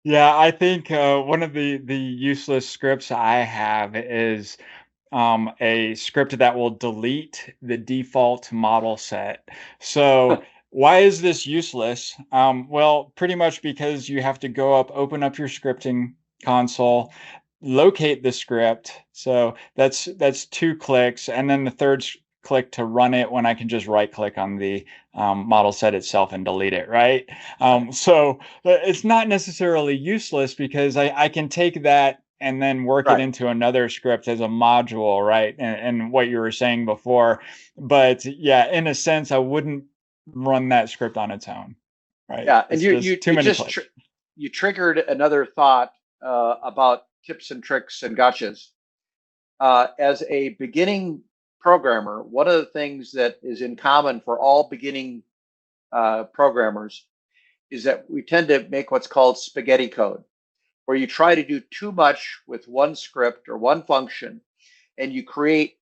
Yeah, I think one of the useless scripts I have is a script that will delete the default model set. So why is this useless? Well, pretty much because you have to go up, open up your scripting console, locate the script. So that's two clicks, and then the third click to run it when I can just right click on the model set itself and delete it, right? So it's not necessarily useless because I can take that and then work it Right. into another script as a module, right? And what you were saying before. But yeah, in a sense, I wouldn't run that script on its own, right? Yeah, and It's you just you too you many just clicks. you triggered another thought about tips and tricks and gotchas. As a beginning programmer, one of the things that is in common for all beginning programmers is that we tend to make what's called spaghetti code, where you try to do too much with one script or one function, and you create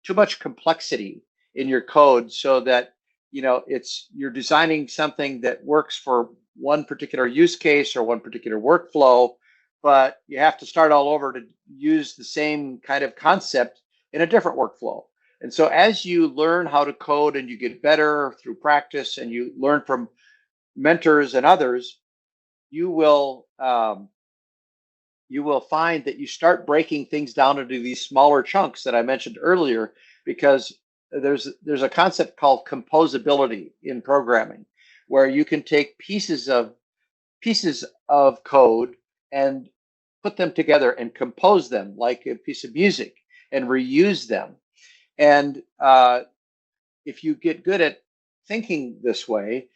too much complexity in your code so that it's you're designing something that works for one particular use case or one particular workflow, but you have to start all over to use the same kind of concept in a different workflow. And so as you learn how to code and you get better through practice and you learn from mentors and others, you will you will find that you start breaking things down into these smaller chunks that I mentioned earlier, because there's a concept called composability in programming, where you can take pieces of code and put them together and compose them like a piece of music and reuse them. And if you get good at thinking this way,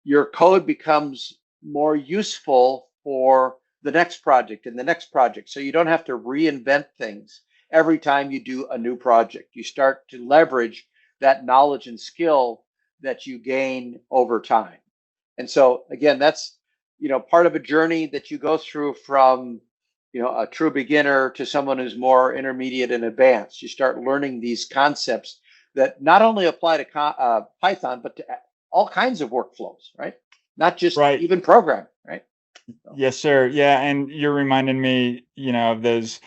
your code becomes more useful for the next project and the next project. So you don't have to reinvent things every time you do a new project. You start to leverage that knowledge and skill that you gain over time. And so again, that's part of a journey that you go through from a true beginner to someone who's more intermediate and advanced. You start learning these concepts that not only apply to Python, but to all kinds of workflows, right? Not just Right. even programming, right? So, Yes, sir. Yeah, and you're reminding me, of those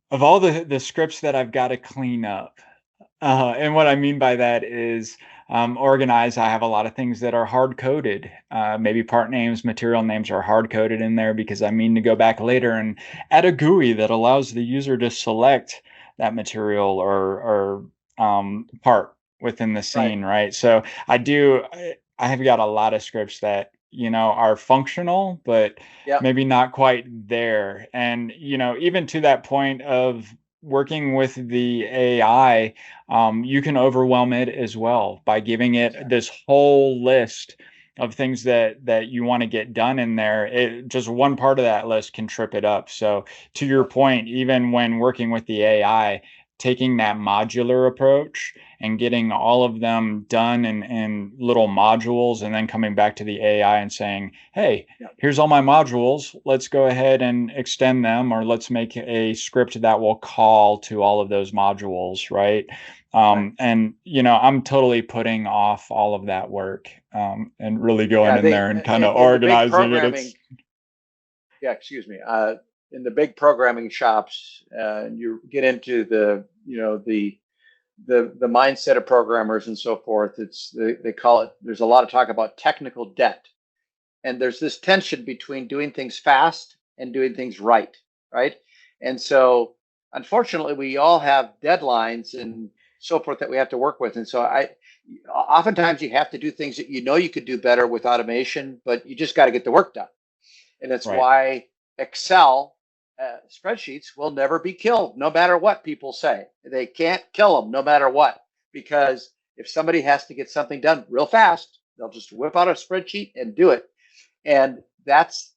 of all the scripts that I've got to clean up. And what I mean by that is organize. I have a lot of things that are hard coded. Maybe part names, material names are hard coded in there because I mean to go back later and add a GUI that allows the user to select that material or part within the right. scene, right? So I have got a lot of scripts that, are functional, but Yeah. maybe not quite there. And, even to that point of working with the AI, you can overwhelm it as well by giving it Exactly. this whole list of things that you want to get done in there. Just one part of that list can trip it up. So to your Yeah. point, even when working with the AI, taking that modular approach and getting all of them done in little modules and then coming back to the AI and saying, hey, Yeah. here's all my modules. Let's go ahead and extend them, or let's make a script that will call to all of those modules, right? Right. And I'm totally putting off all of that work and really going Yeah. in They there and kind of in the big organizing it. programming. It's Yeah. Excuse me. In the big programming shops, you get into the mindset of programmers and so forth. They call it. There's a lot of talk about technical debt, and there's this tension between doing things fast and doing things right, right? And so, unfortunately, we all have deadlines and so forth that we have to work with. And so, oftentimes you have to do things that you could do better with automation, but you just got to get the work done. And that's right. why Excel spreadsheets will never be killed, no matter what people say. They can't kill them, no matter what, because if somebody has to get something done real fast, they'll just whip out a spreadsheet and do it. And that's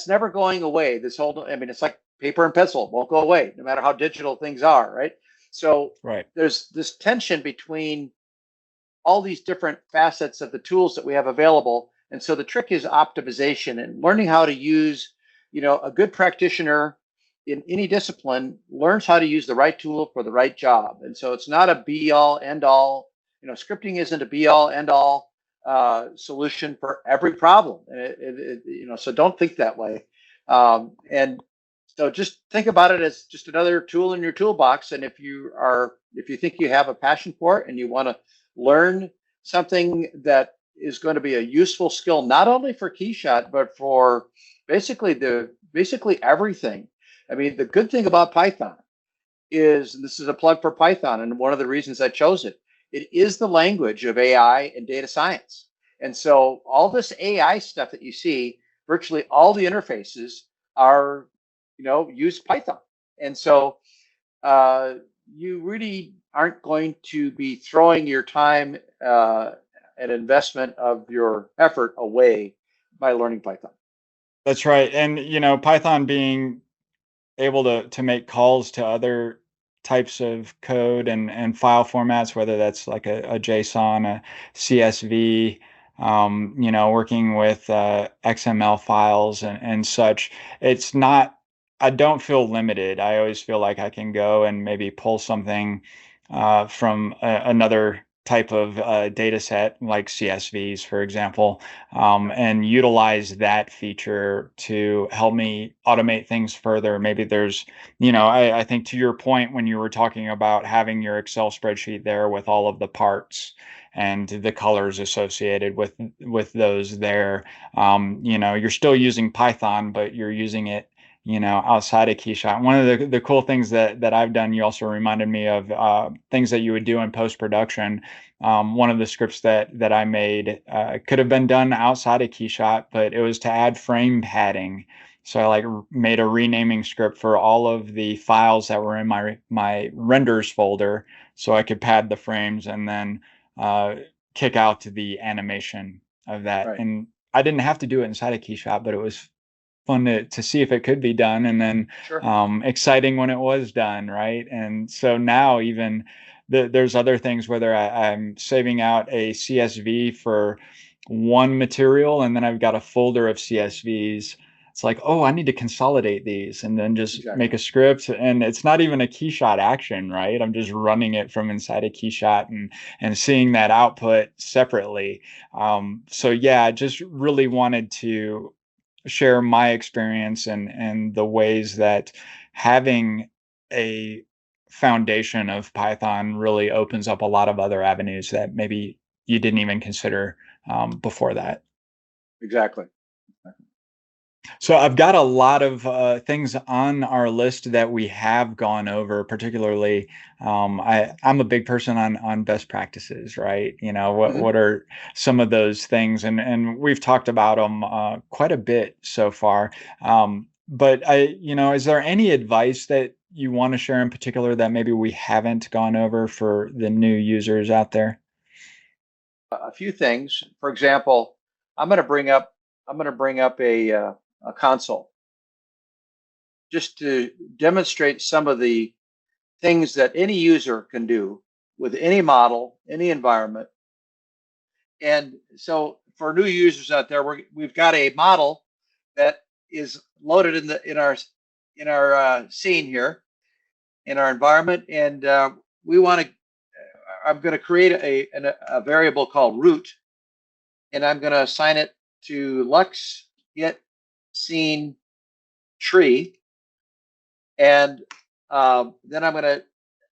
never going away. This whole, I mean, it's like paper and pencil, it won't go away, no matter how digital things are, right? So Right. there's this tension between all these different facets of the tools that we have available. And so the trick is optimization and learning how to use, a good practitioner in any discipline learns how to use the right tool for the right job. And so it's not a be all end all. Scripting isn't a be all end all solution for every problem. So don't think that way. And so just think about it as just another tool in your toolbox. And if you think you have a passion for it and you want to learn something that is going to be a useful skill, not only for KeyShot, but for basically everything. I mean, the good thing about Python is, and this is a plug for Python, and one of the reasons I chose it, it is the language of AI and data science. And so all this AI stuff that you see, virtually all the interfaces are, use Python. And so you really aren't going to be throwing your time and investment of your effort away by learning Python. That's right. And Python being able to make calls to other types of code and file formats, whether that's like a JSON, a CSV, working with XML files and such. It's not, I don't feel limited. I always feel like I can go and maybe pull something from another type of data set, like CSVs, for example, and utilize that feature to help me automate things further. Maybe there's, I think to your point when you were talking about having your Excel spreadsheet there with all of the parts and the colors associated with those there, you're still using Python, but you're using it outside of KeyShot. One of the cool things that I've done, you also reminded me of things that you would do in post-production. One of the scripts that I made could have been done outside of KeyShot, but it was to add frame padding. So I made a renaming script for all of the files that were in my renders folder, so I could pad the frames and then kick out to the animation of that. Right. And I didn't have to do it inside of KeyShot, but it was fun to see if it could be done, and then Sure. exciting when it was done, right? And so now even there's other things, whether I'm saving out a CSV for one material and then I've got a folder of CSVs. It's like, oh, I need to consolidate these and then just make Exactly. a script. And it's not even a KeyShot action, right? I'm just running it from inside a KeyShot and seeing that output separately. So yeah, I just really wanted to share my experience and the ways that having a foundation of Python really opens up a lot of other avenues that maybe you didn't even consider before that. Exactly. So I've got a lot of things on our list that we have gone over. Particularly, I'm a big person on best practices, right? Mhm. What are some of those things, and we've talked about them quite a bit so far. But is there any advice that you want to share in particular that maybe we haven't gone over for the new users out there? A few things. For example, I'm going to bring up a console just to demonstrate some of the things that any user can do with any model, any environment. And so for new users out there, we've got a model that is loaded in our scene here in our environment, and we want to. I'm going to create a variable called root, and I'm going to assign it to Lux get scene tree, and then I'm going to,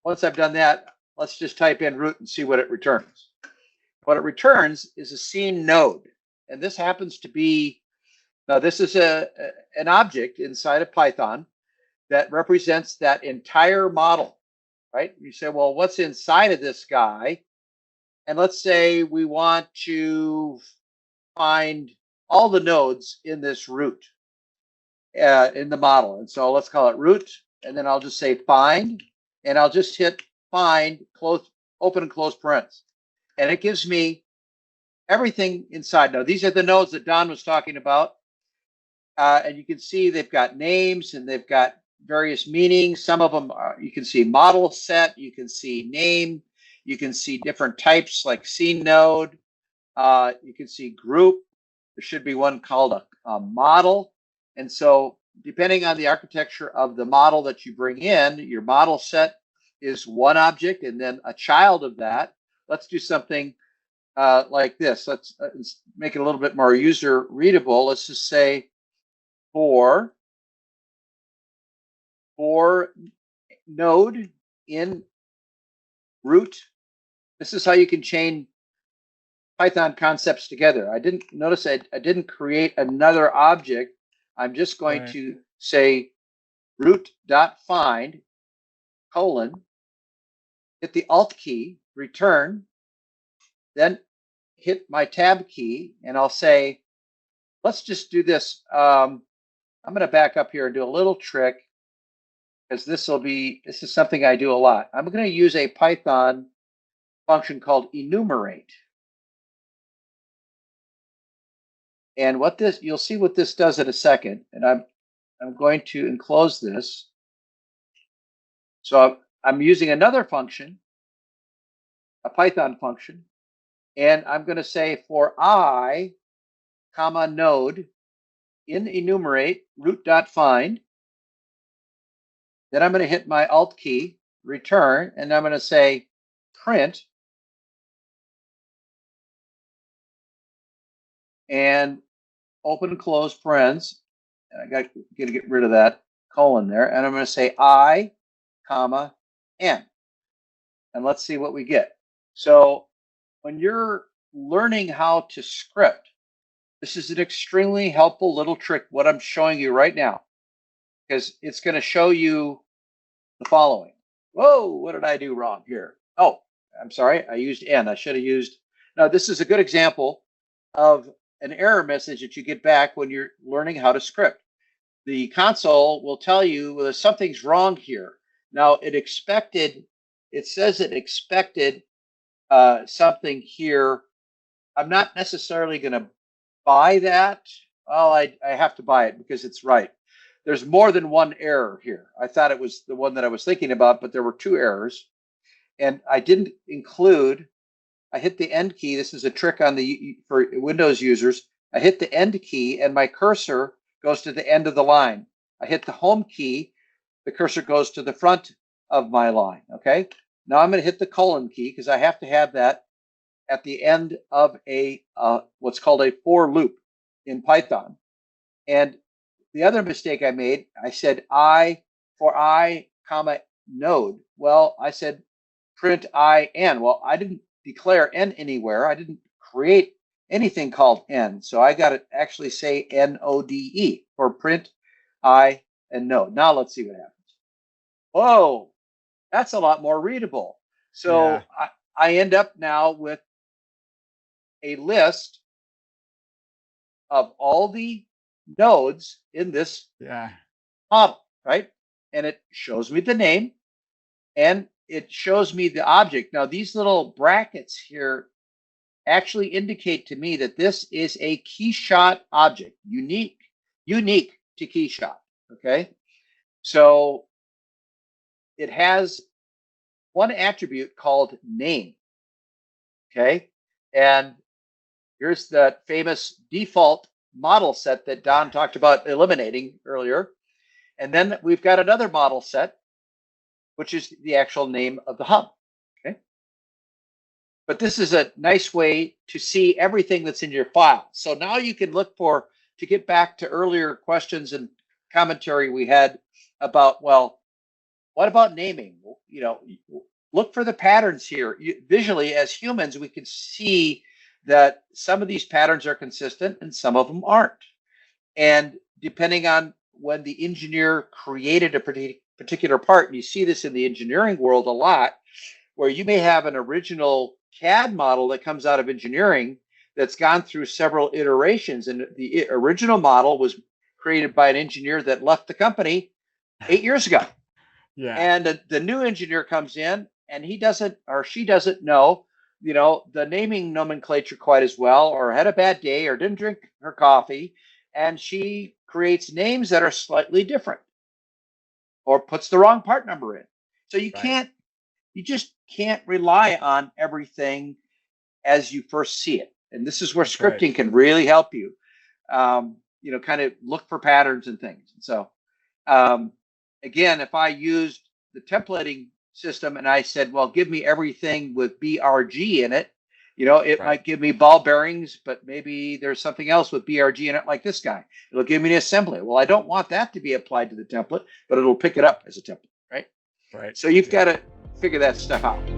once I've done that, let's just type in root and see what it returns. What it returns is a scene node, and this happens to be, now this is an object inside of Python that represents that entire model, right? You say, well, what's inside of this guy? And let's say we want to find all the nodes in this root in the model. And so let's call it root. And then I'll just say find. And I'll just hit find, close, open and close parentheses. And it gives me everything inside. Now, these are the nodes that Don was talking about. And you can see they've got names and they've got various meanings. Some of them are, you can see model set, you can see name, you can see different types like scene node, you can see group. There should be one called a model. And so depending on the architecture of the model that you bring in, your model set is one object and then a child of that. Let's do something like this. Let's make it a little bit more user readable. Let's just say for for node in root. This is how you can chain Python concepts together. I didn't notice I didn't create another object. I'm just going to say root.find colon, hit the Alt key, return, then hit my tab key, and I'll say, let's just do this. I'm going to back up here and do a little trick, because this is something I do a lot. I'm going to use a Python function called enumerate. And what this, you'll see what this does in a second. And I'm going to enclose this. So I'm using another function, a Python function, and I'm going to say for I, comma node in enumerate root.find. Then I'm going to hit my Alt key, return, and I'm going to say print. And open and close parens. I got to get rid of that colon there. And I'm going to say I, comma, n. And let's see what we get. So when you're learning how to script, this is an extremely helpful little trick, what I'm showing you right now, because it's going to show you the following. Whoa, what did I do wrong here? Oh, I'm sorry, I used n. I should have used. Now, this is a good example of an error message that you get back when you're learning how to script. The console will tell you, well, something's wrong here. Now, it says it expected something here. I'm not necessarily going to buy that. Well, I have to buy it because it's right. There's more than one error here. I thought it was the one that I was thinking about, but there were two errors. And I didn't include, I hit the end key. This is a trick for Windows users. I hit the end key and my cursor goes to the end of the line. I hit the home key, the cursor goes to the front of my line. Okay. Now I'm going to hit the colon key because I have to have that at the end of a what's called a for loop in Python. And the other mistake I made, I said for I, comma, node. Well, I said print I n. Well, I didn't declare n anywhere. I didn't create anything called n. So I got to actually say node for print I and node. Now let's see what happens. Whoa, that's a lot more readable. So yeah. I end up now with a list of all the nodes in this model, right? And it shows me the name and it shows me the object. Now, these little brackets here actually indicate to me that this is a KeyShot object, unique to KeyShot, okay? So it has one attribute called name, okay? And here's that famous default model set that Don talked about eliminating earlier. And then we've got another model set, which is the actual name of the hub, okay? But this is a nice way to see everything that's in your file. So now you can look to get back to earlier questions and commentary we had about, well, what about naming? You know, look for the patterns here. Visually, as humans, we can see that some of these patterns are consistent and some of them aren't. And depending on when the engineer created a particular part, and you see this in the engineering world a lot, where you may have an original CAD model that comes out of engineering that's gone through several iterations. And the original model was created by an engineer that left the company 8 years ago. Yeah. And the new engineer comes in and he doesn't, or she doesn't know, you know, the naming nomenclature quite as well, or had a bad day or didn't drink her coffee. And she creates names that are slightly different or puts the wrong part number in. So you just can't rely on everything as you first see it. And this is where scripting can really help you, you know, kind of look for patterns and things. And so, again, if I used the templating system and I said, well, give me everything with BRG in it, You know, it Right. might give me ball bearings, but maybe there's something else with BRG in it, like this guy. It'll give me an assembly. Well, I don't want that to be applied to the template, but it'll pick it up as a template, right? Right. So you've Yeah. got to figure that stuff out.